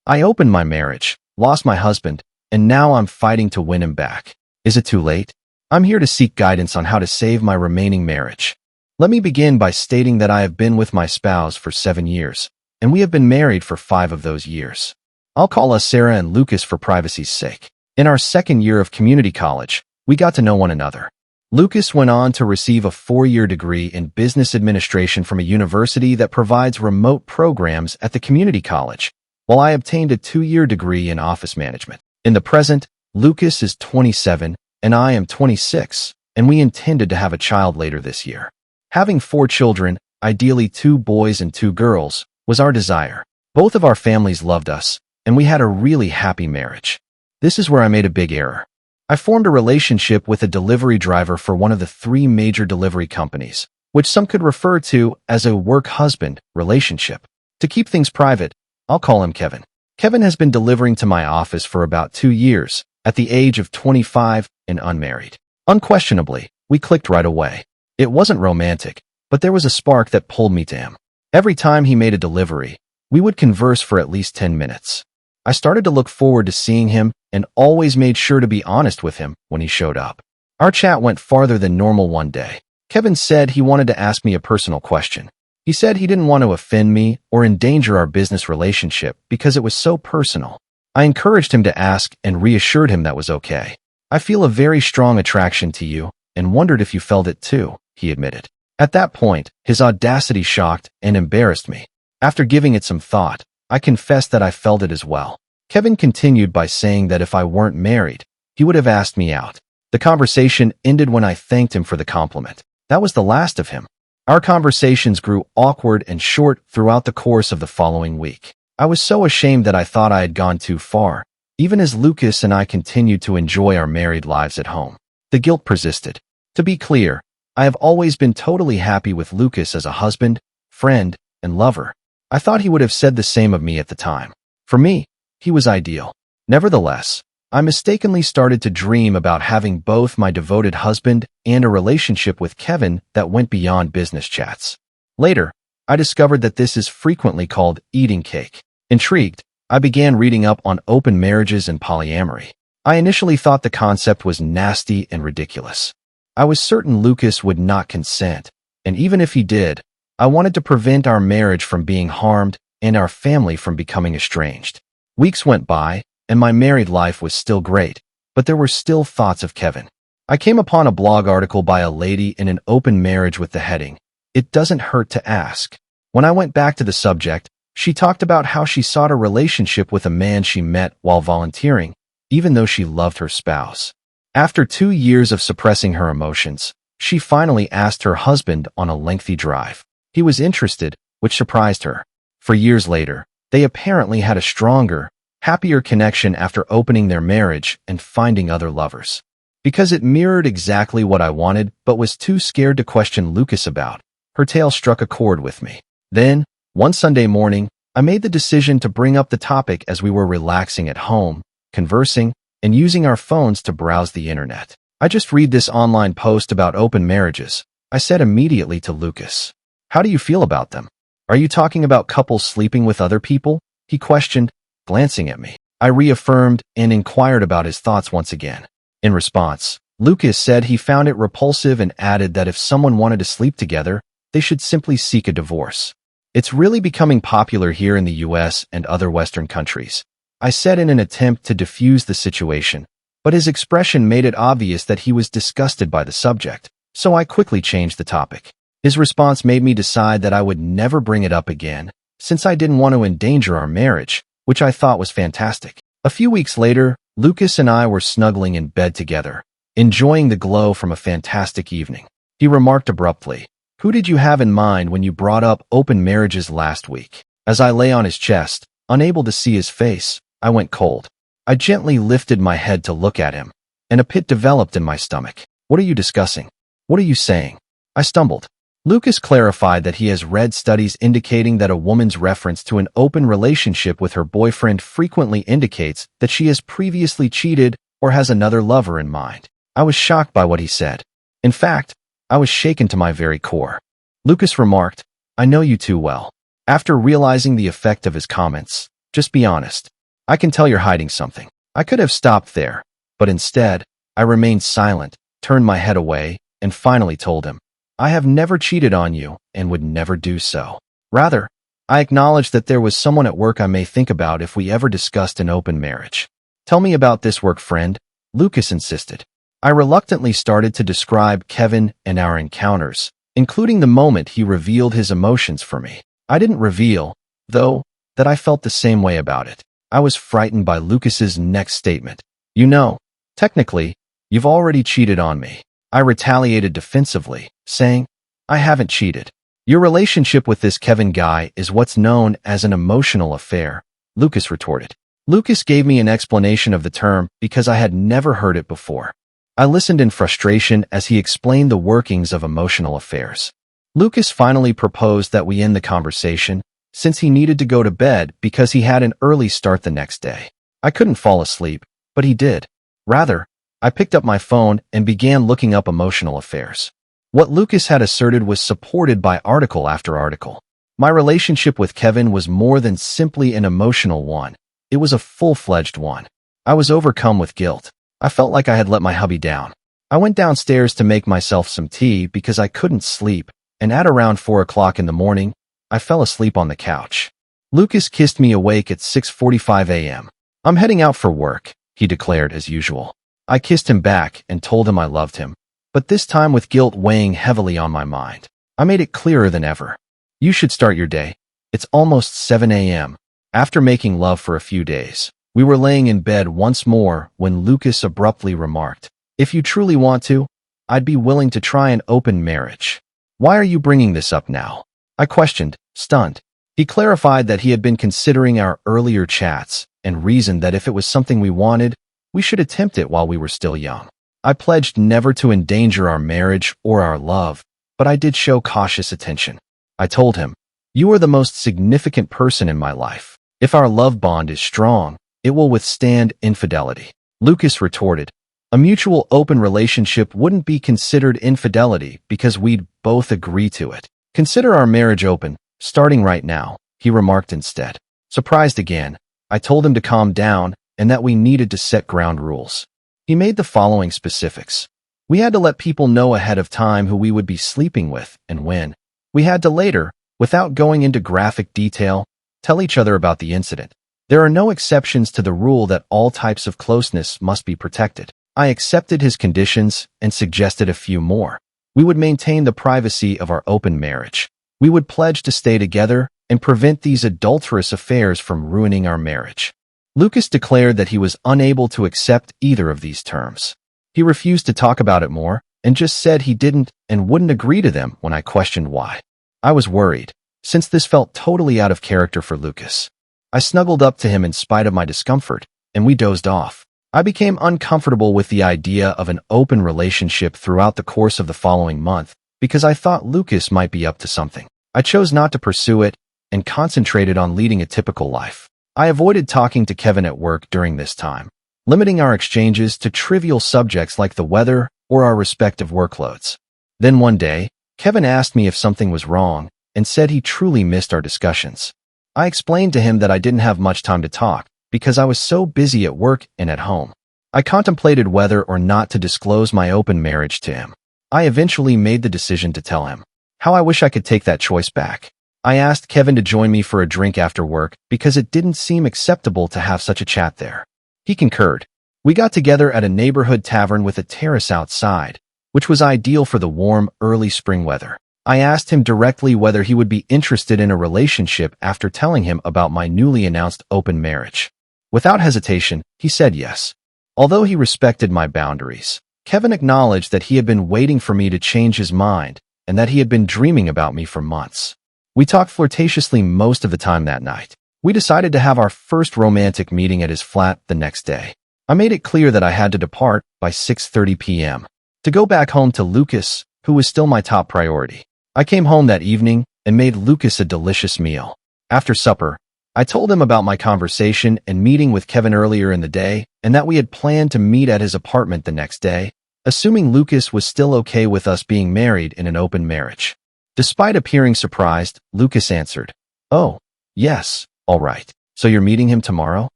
I opened my marriage, lost my husband, and now I'm fighting to win him back. Is it too late? I'm here to seek guidance on how to save my remaining marriage. Let me begin by stating that I have been with my spouse for 7 years, and we have been married for 5 of those years. I'll call us Sarah and Lucas for privacy's sake. In our second year of community college, we got to know one another. Lucas went on to receive a 4-year degree in business administration from a university that provides remote programs at the community college, while I obtained a 2-year degree in office management. In the present, Lucas is 27 and I am 26, and we intended to have a child later this year. Having 4 children, ideally 2 boys and 2 girls, was our desire. Both of our families loved us, and we had a really happy marriage. This is where I made a big error. I formed a relationship with a delivery driver for one of the 3 major delivery companies, which some could refer to as a work-husband relationship. To keep things private, I'll call him Kevin. Kevin has been delivering to my office for about 2 years, at the age of 25 and unmarried. Unquestionably, we clicked right away. It wasn't romantic, but there was a spark that pulled me to him. Every time he made a delivery, we would converse for at least 10 minutes. I started to look forward to seeing him and always made sure to be honest with him when he showed up. Our chat went farther than normal one day. Kevin said he wanted to ask me a personal question. He said he didn't want to offend me or endanger our business relationship because it was so personal. I encouraged him to ask and reassured him that was okay. I feel a very strong attraction to you and wondered if you felt it too, he admitted. At that point, his audacity shocked and embarrassed me. After giving it some thought, I confessed that I felt it as well. Kevin continued by saying that if I weren't married, he would have asked me out. The conversation ended when I thanked him for the compliment. That was the last of him. Our conversations grew awkward and short throughout the course of the following week. I was so ashamed that I thought I had gone too far, even as Lucas and I continued to enjoy our married lives at home. The guilt persisted. To be clear, I have always been totally happy with Lucas as a husband, friend, and lover. I thought he would have said the same of me at the time. For me, he was ideal. Nevertheless, I mistakenly started to dream about having both my devoted husband and a relationship with Kevin that went beyond business chats. Later, I discovered that this is frequently called eating cake. Intrigued, I began reading up on open marriages and polyamory. I initially thought the concept was nasty and ridiculous. I was certain Lucas would not consent, and even if he did, I wanted to prevent our marriage from being harmed and our family from becoming estranged. Weeks went by, and my married life was still great, but there were still thoughts of Kevin. I came upon a blog article by a lady in an open marriage with the heading, "It doesn't hurt to ask." When I went back to the subject, she talked about how she sought a relationship with a man she met while volunteering, even though she loved her spouse. After 2 years of suppressing her emotions, she finally asked her husband on a lengthy drive. He was interested, which surprised her. For years later, they apparently had a stronger, happier connection after opening their marriage and finding other lovers. Because it mirrored exactly what I wanted but was too scared to question Lucas about, her tale struck a chord with me. Then, one Sunday morning, I made the decision to bring up the topic as we were relaxing at home, conversing, and using our phones to browse the internet. "I just read this online post about open marriages," I said immediately to Lucas. "How do you feel about them? Are you talking about couples sleeping with other people?" he questioned, glancing at me. I reaffirmed and inquired about his thoughts once again. In response, Lucas said he found it repulsive and added that if someone wanted to sleep together, they should simply seek a divorce. "It's really becoming popular here in the US and other Western countries," I said in an attempt to diffuse the situation, but his expression made it obvious that he was disgusted by the subject, so I quickly changed the topic. His response made me decide that I would never bring it up again, since I didn't want to endanger our marriage, which I thought was fantastic. A few weeks later, Lucas and I were snuggling in bed together, enjoying the glow from a fantastic evening. He remarked abruptly, "Who did you have in mind when you brought up open marriages last week?" As I lay on his chest, unable to see his face, I went cold. I gently lifted my head to look at him, and a pit developed in my stomach. "What are you discussing? What are you saying?" I stumbled. Lucas clarified that he has read studies indicating that a woman's reference to an open relationship with her boyfriend frequently indicates that she has previously cheated or has another lover in mind. I was shocked by what he said. In fact, I was shaken to my very core. Lucas remarked, "I know you too well." After realizing the effect of his comments, Just be honest. I can tell you're hiding something." I could have stopped there, but instead, I remained silent, turned my head away, and finally told him, "I have never cheated on you and would never do so. Rather, I acknowledge that there was someone at work I may think about if we ever discussed an open marriage." "Tell me about this work friend," Lucas insisted. I reluctantly started to describe Kevin and our encounters, including the moment he revealed his emotions for me. I didn't reveal, though, that I felt the same way about it. I was frightened by Lucas's next statement. "You know, technically, you've already cheated on me." I retaliated defensively, saying, "I haven't cheated. Your relationship with this Kevin guy is what's known as an emotional affair," Lucas retorted. Lucas gave me an explanation of the term because I had never heard it before. I listened in frustration as he explained the workings of emotional affairs. Lucas finally proposed that we end the conversation, since he needed to go to bed because he had an early start the next day. I couldn't fall asleep, but he did. Rather, I picked up my phone and began looking up emotional affairs. What Lucas had asserted was supported by article after article. My relationship with Kevin was more than simply an emotional one. It was a full-fledged one. I was overcome with guilt. I felt like I had let my hubby down. I went downstairs to make myself some tea because I couldn't sleep, and at around 4 o'clock in the morning, I fell asleep on the couch. Lucas kissed me awake at 6:45 a.m. "I'm heading out for work," he declared as usual. I kissed him back and told him I loved him, but this time with guilt weighing heavily on my mind. I made it clearer than ever. "You should start your day. It's almost 7 a.m. After making love for a few days, we were laying in bed once more when Lucas abruptly remarked, "If you truly want to, I'd be willing to try an open marriage. Why are you bringing this up now?" I questioned, stunned. He clarified that he had been considering our earlier chats and reasoned that if it was something we wanted, we should attempt it while we were still young. I pledged never to endanger our marriage or our love, but I did show cautious attention. I told him, "You are the most significant person in my life. If our love bond is strong, it will withstand infidelity." Lucas retorted, "A mutual open relationship wouldn't be considered infidelity because we'd both agree to it. Consider our marriage open, starting right now," he remarked instead. Surprised again, I told him to calm down and that we needed to set ground rules. He made the following specifics. We had to let people know ahead of time who we would be sleeping with and when. We had to later, without going into graphic detail, tell each other about the incident. There are no exceptions to the rule that all types of closeness must be protected. I accepted his conditions and suggested a few more. We would maintain the privacy of our open marriage. We would pledge to stay together and prevent these adulterous affairs from ruining our marriage. Lucas declared that he was unable to accept either of these terms. He refused to talk about it more and just said he didn't and wouldn't agree to them when I questioned why. I was worried, since this felt totally out of character for Lucas. I snuggled up to him in spite of my discomfort, and we dozed off. I became uncomfortable with the idea of an open relationship throughout the course of the following month because I thought Lucas might be up to something. I chose not to pursue it and concentrated on leading a typical life. I avoided talking to Kevin at work during this time, limiting our exchanges to trivial subjects like the weather or our respective workloads. Then one day, Kevin asked me if something was wrong and said he truly missed our discussions. I explained to him that I didn't have much time to talk because I was so busy at work and at home. I contemplated whether or not to disclose my open marriage to him. I eventually made the decision to tell him. How I wish I could take that choice back. I asked Kevin to join me for a drink after work because it didn't seem acceptable to have such a chat there. He concurred. We got together at a neighborhood tavern with a terrace outside, which was ideal for the warm, early spring weather. I asked him directly whether he would be interested in a relationship after telling him about my newly announced open marriage. Without hesitation, he said yes. Although he respected my boundaries, Kevin acknowledged that he had been waiting for me to change his mind and that he had been dreaming about me for months. We talked flirtatiously most of the time that night. We decided to have our first romantic meeting at his flat the next day. I made it clear that I had to depart by 6:30 p.m. to go back home to Lucas, who was still my top priority. I came home that evening and made Lucas a delicious meal. After supper, I told him about my conversation and meeting with Kevin earlier in the day and that we had planned to meet at his apartment the next day, assuming Lucas was still okay with us being married in an open marriage. Despite appearing surprised, Lucas answered, "Oh, yes, all right." So you're meeting him tomorrow?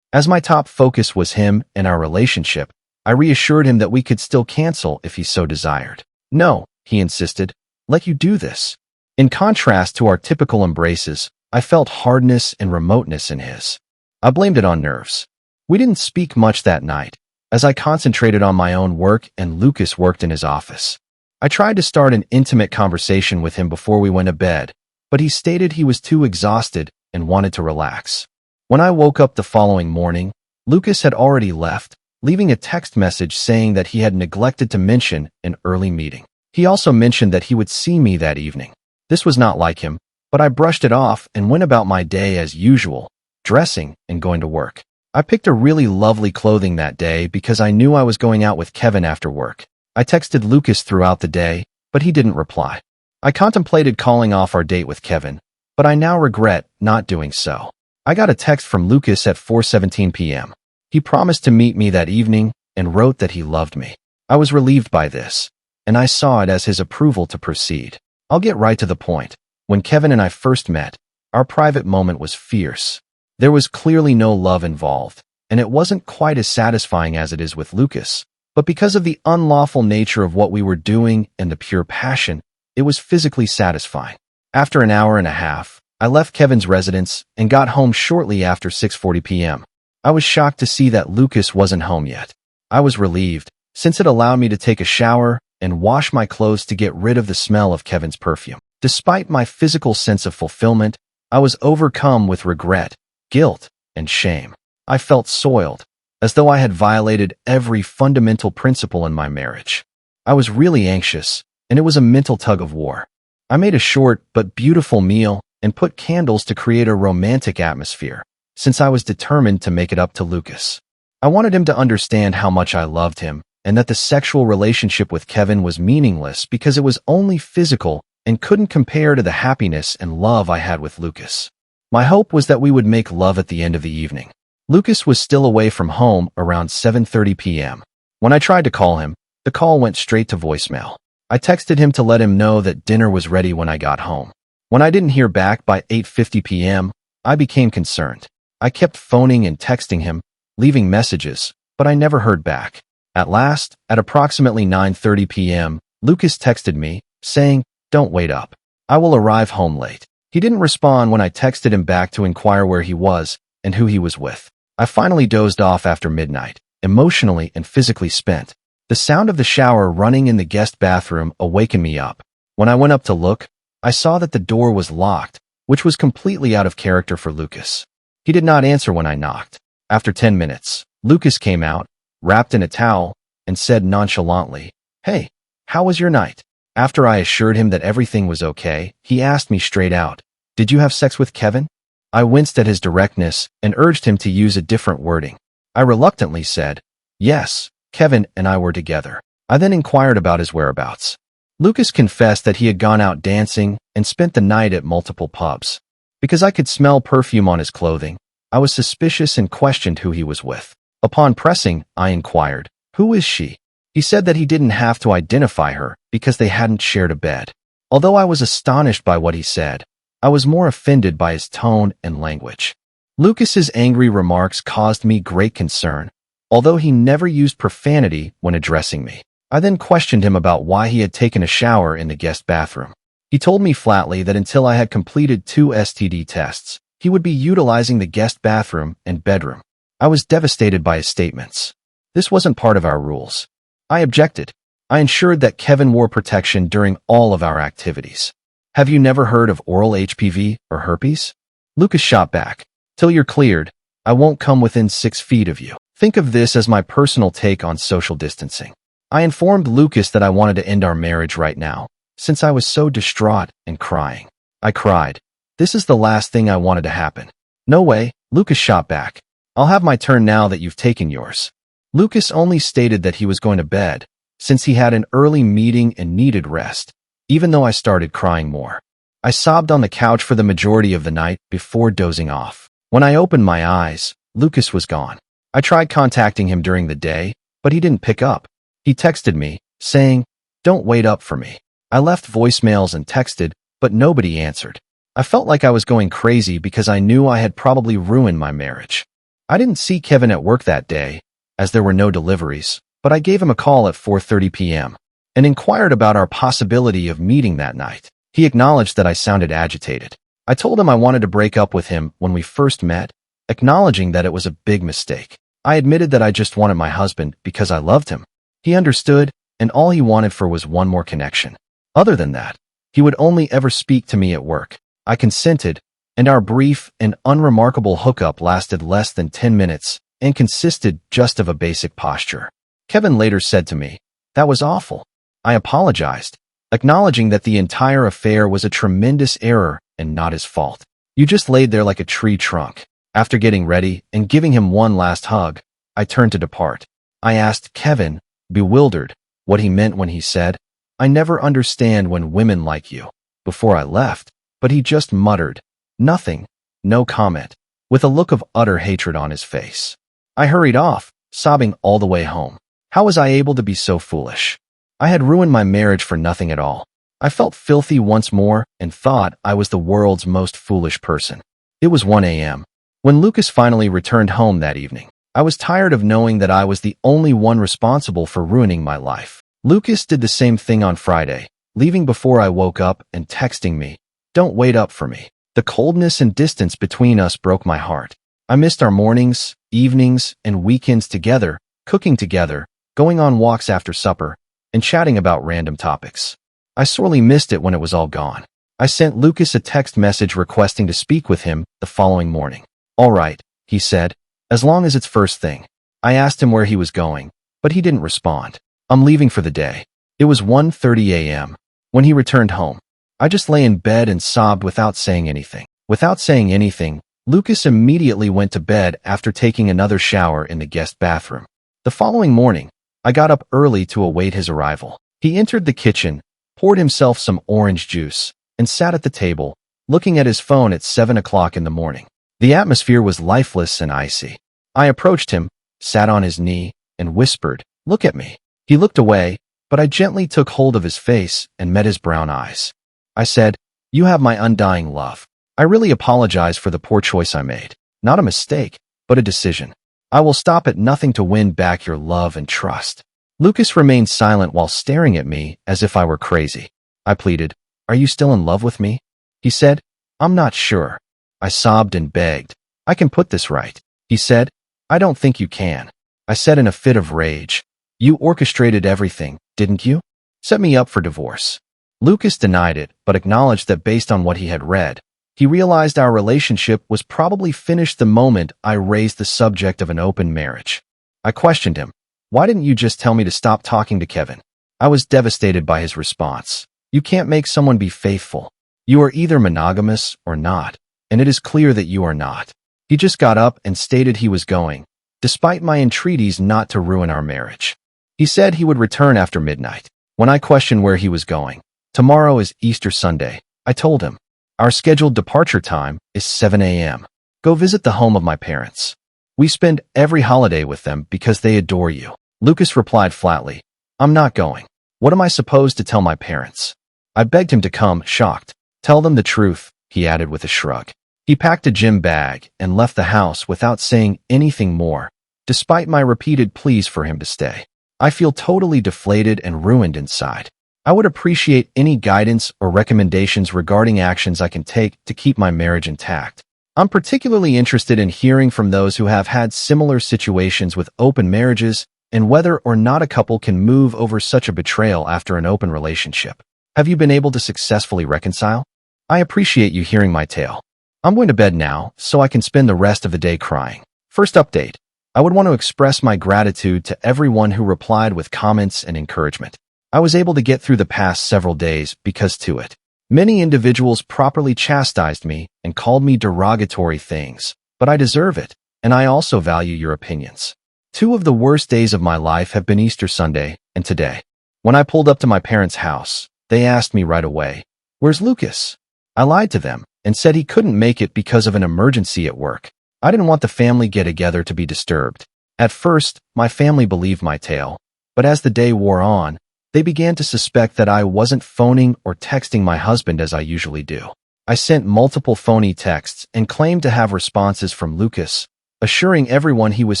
As my top focus was him and our relationship, I reassured him that we could still cancel if he so desired. No, he insisted. Let you do this. In contrast to our typical embraces, I felt hardness and remoteness in his. I blamed it on nerves. We didn't speak much that night, as I concentrated on my own work and Lucas worked in his office. I tried to start an intimate conversation with him before we went to bed, but he stated he was too exhausted and wanted to relax. When I woke up the following morning, Lucas had already left, leaving a text message saying that he had neglected to mention an early meeting. He also mentioned that he would see me that evening. This was not like him, but I brushed it off and went about my day as usual, dressing and going to work. I picked a really lovely clothing that day because I knew I was going out with Kevin after work. I texted Lucas throughout the day, but he didn't reply. I contemplated calling off our date with Kevin, but I now regret not doing so. I got a text from Lucas at 4:17 p.m. He promised to meet me that evening and wrote that he loved me. I was relieved by this, and I saw it as his approval to proceed. I'll get right to the point. When Kevin and I first met, our private moment was fierce. There was clearly no love involved, and it wasn't quite as satisfying as it is with Lucas. But because of the unlawful nature of what we were doing and the pure passion, it was physically satisfying. After an hour and a half, I left Kevin's residence and got home shortly after 6:40 p.m. I was shocked to see that Lucas wasn't home yet. I was relieved, since it allowed me to take a shower and wash my clothes to get rid of the smell of Kevin's perfume. Despite my physical sense of fulfillment, I was overcome with regret, guilt, and shame. I felt soiled, as though I had violated every fundamental principle in my marriage. I was really anxious, and it was a mental tug-of-war. I made a short but beautiful meal and put candles to create a romantic atmosphere, since I was determined to make it up to Lucas. I wanted him to understand how much I loved him, and that the sexual relationship with Kevin was meaningless because it was only physical and couldn't compare to the happiness and love I had with Lucas. My hope was that we would make love at the end of the evening. Lucas was still away from home around 7:30 p.m. When I tried to call him, the call went straight to voicemail. I texted him to let him know that dinner was ready when I got home. When I didn't hear back by 8:50 p.m., I became concerned. I kept phoning and texting him, leaving messages, but I never heard back. At last, at approximately 9:30 p.m., Lucas texted me, saying, "Don't wait up. I will arrive home late." He didn't respond when I texted him back to inquire where he was and who he was with. I finally dozed off after midnight, emotionally and physically spent. The sound of the shower running in the guest bathroom awakened me up. When I went up to look, I saw that the door was locked, which was completely out of character for Lucas. He did not answer when I knocked. After 10 minutes, Lucas came out, wrapped in a towel, and said nonchalantly, "Hey, how was your night?" After I assured him that everything was okay, he asked me straight out, "Did you have sex with Kevin?" I winced at his directness and urged him to use a different wording. I reluctantly said, "Yes, Kevin and I were together." I then inquired about his whereabouts. Lucas confessed that he had gone out dancing and spent the night at multiple pubs. Because I could smell perfume on his clothing, I was suspicious and questioned who he was with. Upon pressing, I inquired, "Who is she?" He said that he didn't have to identify her because they hadn't shared a bed. Although I was astonished by what he said, I was more offended by his tone and language. Lucas's angry remarks caused me great concern, although he never used profanity when addressing me. I then questioned him about why he had taken a shower in the guest bathroom. He told me flatly that until I had completed 2 STD tests, he would be utilizing the guest bathroom and bedroom. I was devastated by his statements. This wasn't part of our rules. I objected. I ensured that Kevin wore protection during all of our activities. "Have you never heard of oral HPV or herpes?" Lucas shot back. "Till you're cleared, I won't come within 6 feet of you." Think of this as my personal take on social distancing. I informed Lucas that I wanted to end our marriage right now, since I was so distraught and crying. I cried. This is the last thing I wanted to happen. "No way," Lucas shot back. "I'll have my turn now that you've taken yours." Lucas only stated that he was going to bed, since he had an early meeting and needed rest, even though I started crying more. I sobbed on the couch for the majority of the night before dozing off. When I opened my eyes, Lucas was gone. I tried contacting him during the day, but he didn't pick up. He texted me, saying, "Don't wait up for me." I left voicemails and texted, but nobody answered. I felt like I was going crazy because I knew I had probably ruined my marriage. I didn't see Kevin at work that day, as there were no deliveries, but I gave him a call at 4:30 p.m. and inquired about our possibility of meeting that night. He acknowledged that I sounded agitated. I told him I wanted to break up with him when we first met, acknowledging that it was a big mistake. I admitted that I just wanted my husband because I loved him. He understood, and all he wanted for was one more connection. Other than that, he would only ever speak to me at work. I consented, and our brief and unremarkable hookup lasted less than 10 minutes and consisted just of a basic posture. Kevin later said to me, "That was awful." I apologized, acknowledging that the entire affair was a tremendous error and not his fault. "You just laid there like a tree trunk." After getting ready and giving him one last hug, I turned to depart. I asked Kevin, bewildered, what he meant when he said, "I never understand when women like you," before I left, but he just muttered, "Nothing," no comment, with a look of utter hatred on his face. I hurried off, sobbing all the way home. How was I able to be so foolish? I had ruined my marriage for nothing at all. I felt filthy once more and thought I was the world's most foolish person. It was 1 a.m. when Lucas finally returned home that evening. I was tired of knowing that I was the only one responsible for ruining my life. Lucas did the same thing on Friday, leaving before I woke up and texting me, "Don't wait up for me." The coldness and distance between us broke my heart. I missed our mornings, evenings, and weekends together, cooking together, going on walks after supper, and chatting about random topics. I sorely missed it when it was all gone. I sent Lucas a text message requesting to speak with him the following morning. "All right," he said, "as long as it's first thing." I asked him where he was going, but he didn't respond. "I'm leaving for the day." It was 1:30 a.m. when he returned home. I just lay in bed and sobbed without saying anything. Without saying anything, Lucas immediately went to bed after taking another shower in the guest bathroom. The following morning, I got up early to await his arrival. He entered the kitchen, poured himself some orange juice, and sat at the table, looking at his phone at 7 o'clock in the morning. The atmosphere was lifeless and icy. I approached him, sat on his knee, and whispered, "Look at me." He looked away, but I gently took hold of his face and met his brown eyes. I said, "You have my undying love. I really apologize for the poor choice I made. Not a mistake, but a decision. I will stop at nothing to win back your love and trust." Lucas remained silent while staring at me as if I were crazy. I pleaded, "Are you still in love with me?" He said, "I'm not sure." I sobbed and begged, "I can put this right." He said, "I don't think you can." I said in a fit of rage, "You orchestrated everything, didn't you? Set me up for divorce." Lucas denied it, but acknowledged that based on what he had read, he realized our relationship was probably finished the moment I raised the subject of an open marriage. I questioned him, "Why didn't you just tell me to stop talking to Kevin?" I was devastated by his response. "You can't make someone be faithful. You are either monogamous or not, and it is clear that you are not." He just got up and stated he was going, despite my entreaties not to ruin our marriage. He said he would return after midnight. When I questioned where he was going, "Tomorrow is Easter Sunday," I told him. "Our scheduled departure time is 7 a.m. Go visit the home of my parents. We spend every holiday with them because they adore you." Lucas replied flatly, "I'm not going. What am I supposed to tell my parents?" I begged him to come, shocked. "Tell them the truth," he added with a shrug. He packed a gym bag and left the house without saying anything more, despite my repeated pleas for him to stay. I feel totally deflated and ruined inside. I would appreciate any guidance or recommendations regarding actions I can take to keep my marriage intact. I'm particularly interested in hearing from those who have had similar situations with open marriages and whether or not a couple can move over such a betrayal after an open relationship. Have you been able to successfully reconcile? I appreciate you hearing my tale. I'm going to bed now so I can spend the rest of the day crying. First update. I would want to express my gratitude to everyone who replied with comments and encouragement. I was able to get through the past several days because to it. Many individuals properly chastised me and called me derogatory things, but I deserve it, and I also value your opinions. 2 of the worst days of my life have been Easter Sunday and today. When I pulled up to my parents' house, they asked me right away, "Where's Lucas?" I lied to them and said he couldn't make it because of an emergency at work. I didn't want the family get-together to be disturbed. At first, my family believed my tale, but as the day wore on, they began to suspect that I wasn't phoning or texting my husband as I usually do. I sent multiple phony texts and claimed to have responses from Lucas, assuring everyone he was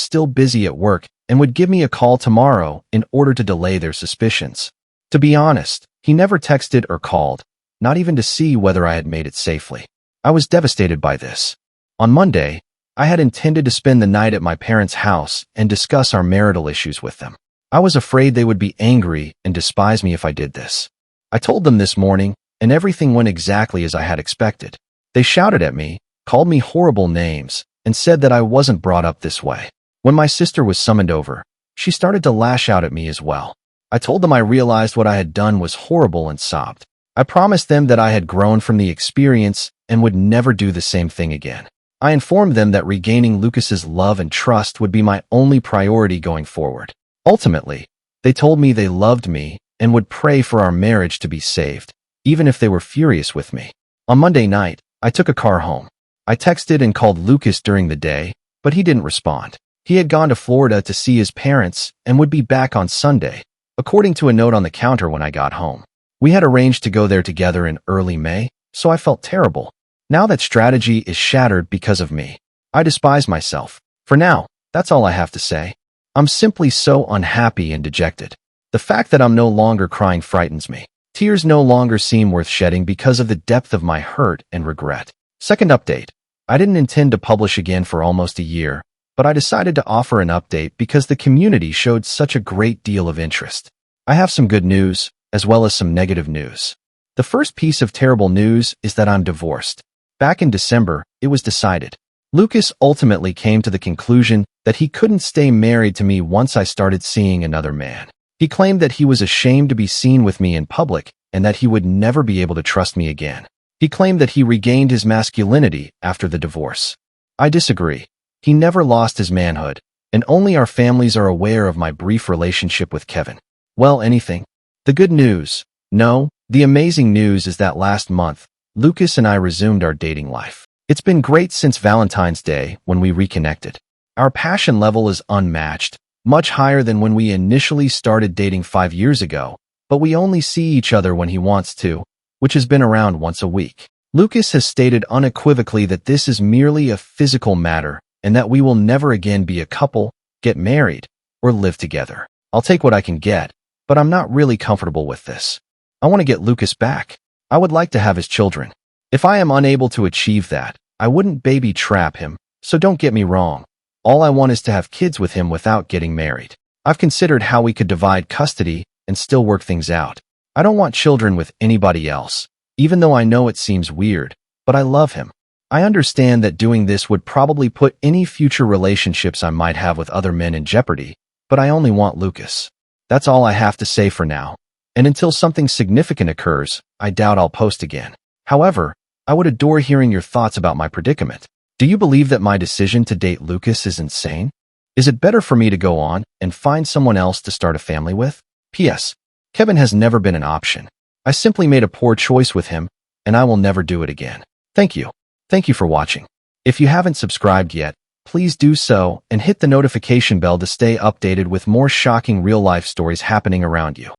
still busy at work and would give me a call tomorrow in order to delay their suspicions. To be honest, he never texted or called, not even to see whether I had made it safely. I was devastated by this. On Monday, I had intended to spend the night at my parents' house and discuss our marital issues with them. I was afraid they would be angry and despise me if I did this. I told them this morning, and everything went exactly as I had expected. They shouted at me, called me horrible names, and said that I wasn't brought up this way. When my sister was summoned over, she started to lash out at me as well. I told them I realized what I had done was horrible and sobbed. I promised them that I had grown from the experience and would never do the same thing again. I informed them that regaining Lucas's love and trust would be my only priority going forward. Ultimately, they told me they loved me and would pray for our marriage to be saved, even if they were furious with me. On Monday night, I took a car home. I texted and called Lucas during the day, but he didn't respond. He had gone to Florida to see his parents and would be back on Sunday, according to a note on the counter when I got home. We had arranged to go there together in early May, so I felt terrible. Now that strategy is shattered because of me. I despise myself. For now, that's all I have to say. I'm simply so unhappy and dejected. The fact that I'm no longer crying frightens me. Tears no longer seem worth shedding because of the depth of my hurt and regret. Second update. I didn't intend to publish again for almost a year, but I decided to offer an update because the community showed such a great deal of interest. I have some good news, as well as some negative news. The first piece of terrible news is that I'm divorced. Back in December, it was decided. Lucas ultimately came to the conclusion that he couldn't stay married to me once I started seeing another man. He claimed that he was ashamed to be seen with me in public and that he would never be able to trust me again. He claimed that he regained his masculinity after the divorce. I disagree. He never lost his manhood, and only our families are aware of my brief relationship with Kevin. Well, anything. The good news. No, the amazing news is that last month, Lucas and I resumed our dating life. It's been great since Valentine's Day when we reconnected. Our passion level is unmatched, much higher than when we initially started dating 5 years ago, but we only see each other when he wants to, which has been around once a week. Lucas has stated unequivocally that this is merely a physical matter and that we will never again be a couple, get married, or live together. I'll take what I can get, but I'm not really comfortable with this. I want to get Lucas back. I would like to have his children. If I am unable to achieve that, I wouldn't baby trap him, so don't get me wrong. All I want is to have kids with him without getting married. I've considered how we could divide custody and still work things out. I don't want children with anybody else, even though I know it seems weird, but I love him. I understand that doing this would probably put any future relationships I might have with other men in jeopardy, but I only want Lucas. That's all I have to say for now, and until something significant occurs, I doubt I'll post again. However, I would adore hearing your thoughts about my predicament. Do you believe that my decision to date Lucas is insane? Is it better for me to go on and find someone else to start a family with? P.S. Kevin has never been an option. I simply made a poor choice with him, and I will never do it again. Thank you. Thank you for watching. If you haven't subscribed yet, please do so and hit the notification bell to stay updated with more shocking real-life stories happening around you.